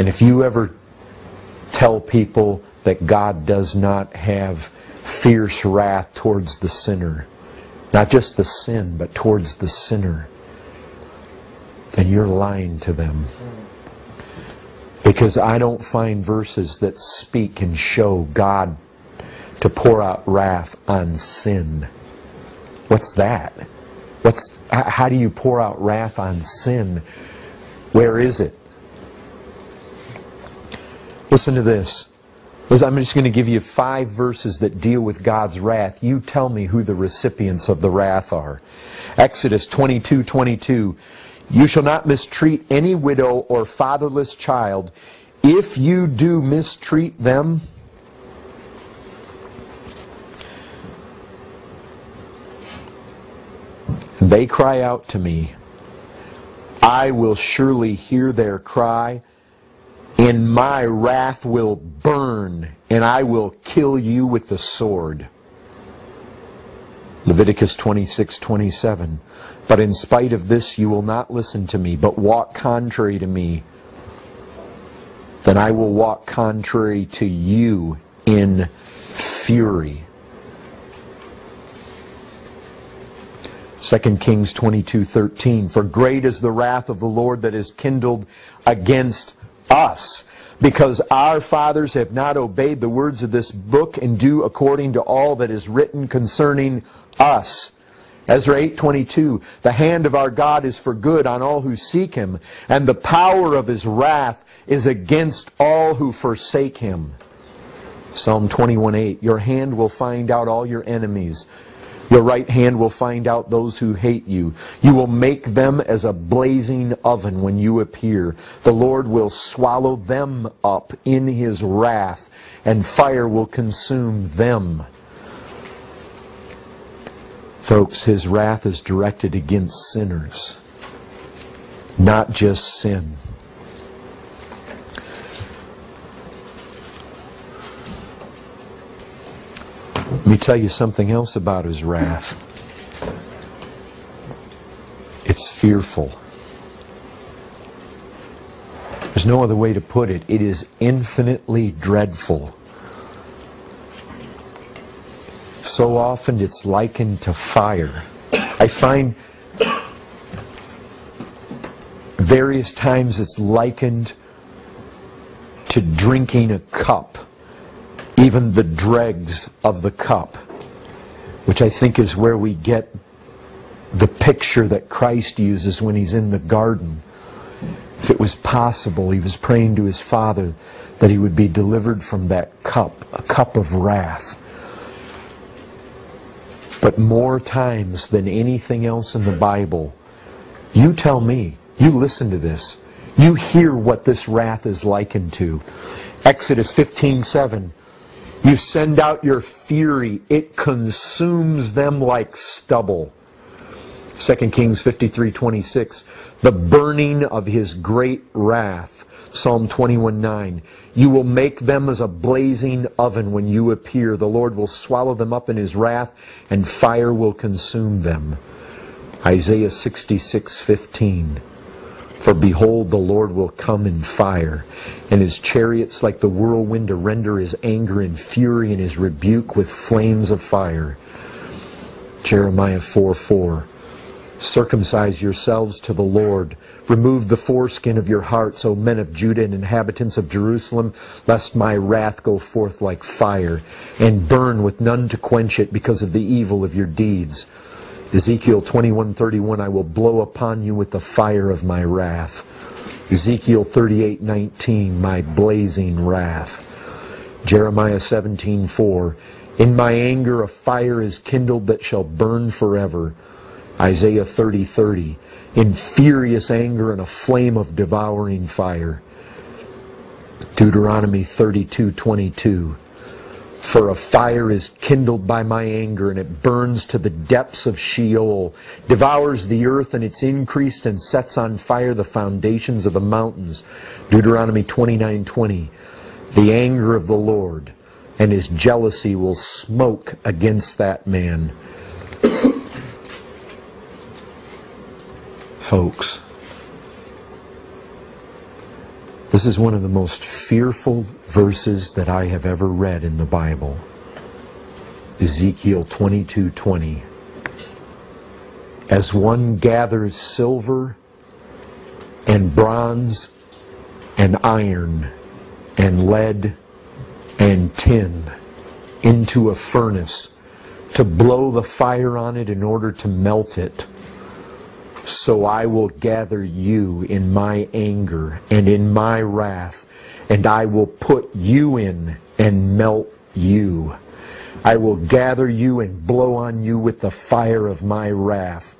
And if you ever tell people that God does not have fierce wrath towards the sinner, not just the sin, but towards the sinner, then you're lying to them. Because I don't find verses that speak and show God to pour out wrath on sin. What's that? How do you pour out wrath on sin? Where is it? Listen to this. I'm just going to give you 5 verses that deal with God's wrath. You tell me who the recipients of the wrath are. Exodus 22:22. You shall not mistreat any widow or fatherless child. If you do mistreat them, and they cry out to me, I will surely hear their cry, and my wrath will burn, and I will kill you with the sword. Leviticus 26:27. But in spite of this you will not listen to me, but walk contrary to me. Then I will walk contrary to you in fury. 2 Kings 22:13. For great is the wrath of the Lord that is kindled against us, because our fathers have not obeyed the words of this book and do according to all that is written concerning us. Ezra 8:22. The hand of our God is for good on all who seek Him, and the power of His wrath is against all who forsake Him. Psalm 21:8. Your hand will find out all your enemies. Your right hand will find out those who hate you. You will make them as a blazing oven when you appear. The Lord will swallow them up in His wrath, and fire will consume them. Folks, His wrath is directed against sinners, not just sin. Let me tell you something else about His wrath. It's fearful. There's no other way to put it. It is infinitely dreadful. So often it's likened to fire. I find various times it's likened to drinking a cup. Even the dregs of the cup, which I think is where we get the picture that Christ uses when He's in the garden. If it was possible, He was praying to His Father that He would be delivered from that cup, a cup of wrath. But more times than anything else in the Bible, you tell me, you listen to this, you hear what this wrath is likened to. Exodus 15:7. You send out your fury, it consumes them like stubble. 2 Kings 53:26. The burning of His great wrath. Psalm 21:9. You will make them as a blazing oven when you appear. The Lord will swallow them up in His wrath, and fire will consume them. Isaiah 66:15. For behold, the Lord will come in fire, and His chariots like the whirlwind to render His anger in fury, and His rebuke with flames of fire. Jeremiah 4:4. Circumcise yourselves to the Lord. Remove the foreskin of your hearts, O men of Judah and inhabitants of Jerusalem, lest my wrath go forth like fire, and burn with none to quench it because of the evil of your deeds. Ezekiel 21:31, I will blow upon you with the fire of my wrath. Ezekiel 38:19, my blazing wrath. Jeremiah 17:4, in my anger a fire is kindled that shall burn forever. Isaiah 30:30, in furious anger and a flame of devouring fire. Deuteronomy 32:22, for a fire is kindled by my anger, and it burns to the depths of Sheol, devours the earth and its increase, and sets on fire the foundations of the mountains. Deuteronomy 29:20, the anger of the Lord and His jealousy will smoke against that man. Folks, This is one of the most fearful verses that I have ever read in the Bible. Ezekiel 22:20. As one gathers silver and bronze and iron and lead and tin into a furnace to blow the fire on it in order to melt it, so I will gather you in my anger and in my wrath, and I will put you in and melt you. I will gather you and blow on you with the fire of my wrath,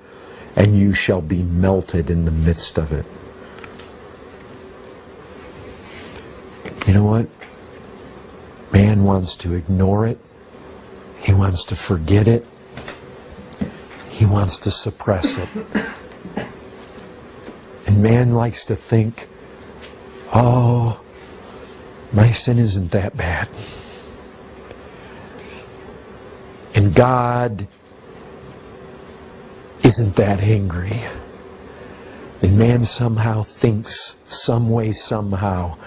and you shall be melted in the midst of it. You know what? Man wants to ignore it. He wants to forget it. He wants to suppress it. And man likes to think, oh, my sin isn't that bad. And God isn't that angry. And man somehow thinks, some way, somehow,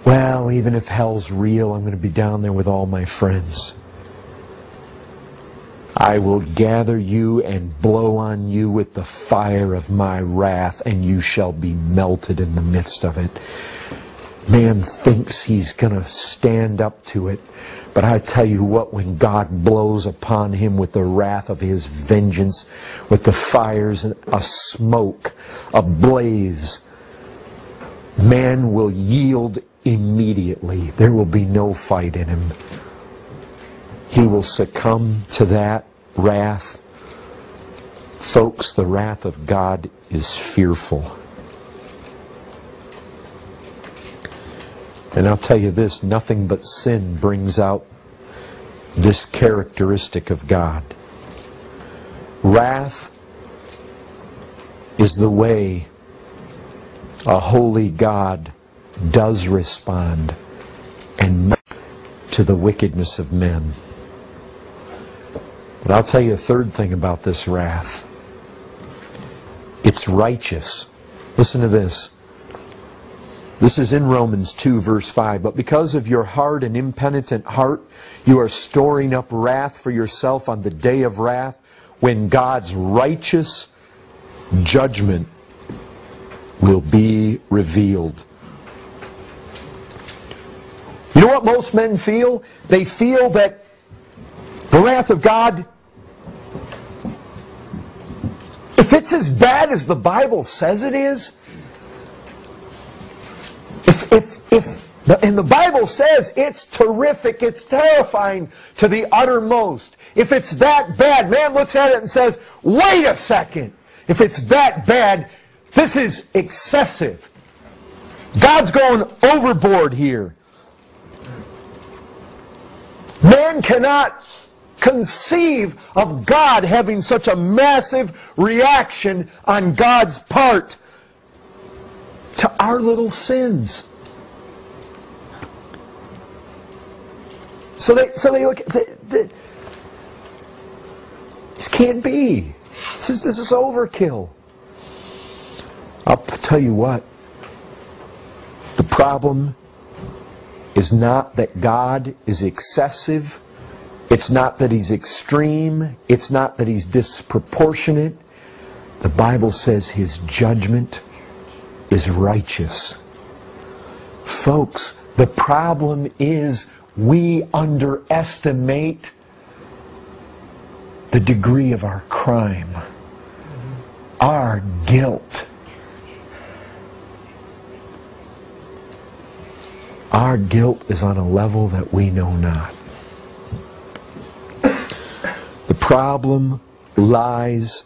well, even if hell's real, I'm going to be down there with all my friends. I will gather you and blow on you with the fire of my wrath, and you shall be melted in the midst of it. Man thinks he's going to stand up to it. But I tell you what, when God blows upon him with the wrath of His vengeance, with the fires, a smoke, a blaze, man will yield immediately. There will be no fight in him. He will succumb to that wrath. Folks, the wrath of God is fearful. And I'll tell you this, nothing but sin brings out this characteristic of God. Wrath is the way a holy God does respond and to the wickedness of men. But I'll tell you a third thing about this wrath. It's righteous. Listen to this. This is in Romans 2, verse 5. But because of your hard and impenitent heart, you are storing up wrath for yourself on the day of wrath, when God's righteous judgment will be revealed. You know what most men feel? They feel that the wrath of God, if it's as bad as the Bible says it is, and the Bible says it's terrific, it's terrifying to the uttermost. If it's that bad, man looks at it and says, wait a second. If it's that bad, this is excessive. God's going overboard here. Man cannot conceive of God having such a massive reaction on God's part to our little sins. So they look at this can't be. This is overkill. I'll tell you what. The problem is not that God is excessive. It's not that He's extreme. It's not that He's disproportionate. The Bible says His judgment is righteous. Folks, the problem is we underestimate the degree of our crime, our guilt. Our guilt is on a level that we know not. The problem lies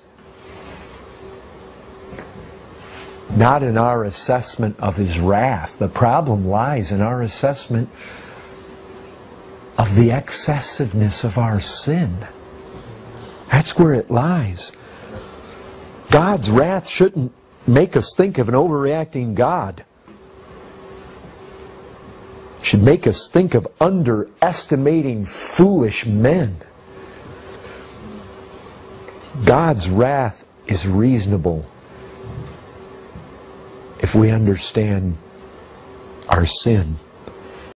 not in our assessment of His wrath. The problem lies in our assessment of the excessiveness of our sin. That's where it lies. God's wrath shouldn't make us think of an overreacting God. It should make us think of underestimating foolish men. God's wrath is reasonable if we understand our sin.